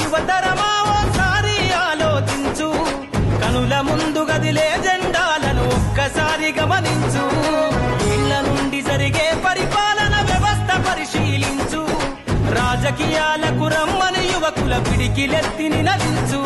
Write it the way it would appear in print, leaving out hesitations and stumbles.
యువతరమా ఓసారి ఆలోచించు, కనుల ముందు గదిలే జెండాలను ఒక్కసారి గమనించు. ఇళ్ల నుండి జరిగే పరిపాలన వ్యవస్థ పరిశీలించు, రాజకీయాలకు రమ్మని యువకుల పిడికిలెత్తి నినదించు.